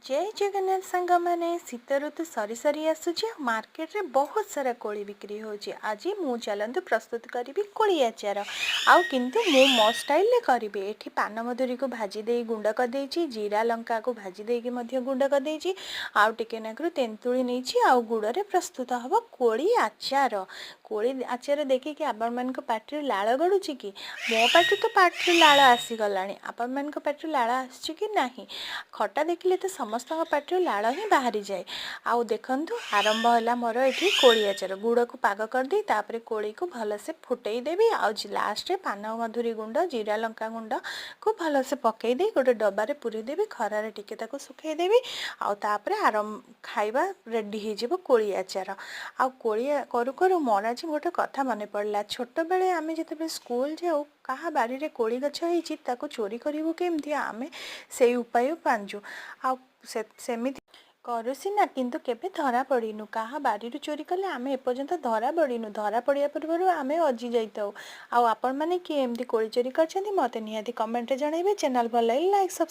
जय जगन्नाथ सांग मैंने शीत ऋतु सरी सरी आसूची मार्केट रे बहुत सारा कोली बिक्री होची। आज मु चलतु प्रस्तुत करी कोली आचार आउ किंतु मु मो स्टाइल रे करी। एठी पान मधुरी को भाजी दे गुंड कर देची, जीरा लंका को भाजी देकी मध्य गुंड कर देची, आउ टिके नाकरू तेंतुली नेची आउ गुड़ रे प्रस्तुत हबो कोली आचार। कोली आचार देखि कि आपण मन को पाटी लाळ गडुची कि मो पाटी तो पाटी लाळ आसी गलानी, आपण मन को पाटी लाळ आसी कि नाही। खटा देखिले तो समस्त पाटी लाळ ही बाहरी जाए। आउ देखंतु आरंभ होला मोर एठी कोली आचार। गुड़ को पाग कर दे तापरे कोली को भल से फुटई देबी। आउ लास्ट रे पान मधुरी गुंड, जीरा लंका गुंड को भल से पकई दे गोटे डब्बा रे पुरी देबी, खरा रे टिके ताको सुखई देबी। आउ तापरे आरंभ खाइबा रेडी हे जिवो कोली आचार। आउ कोली करू करू मोर आज गोटे कथा मने पड़ला। छोट बेले आमे जेतेबे स्कूल जाऊ कहा बारी रे कोली गछ होईची ताको चोरी करिवो केमथि आमे सेई उपाय पांजु। आ सेमिति करू सीना किंतु केबे धरा पड़ीनु। कहा बारी चोरी कले आमे एपर्यंत धरा पड़ीनु। धरा पड़िया पूर्व आमे अजी जाइताऊ। आ आपण माने कि एमती कोली चोरी करछन्ती मते निहाती कमेंट रे जणाइबे। चैनल भल लाइक सब्सक्राइब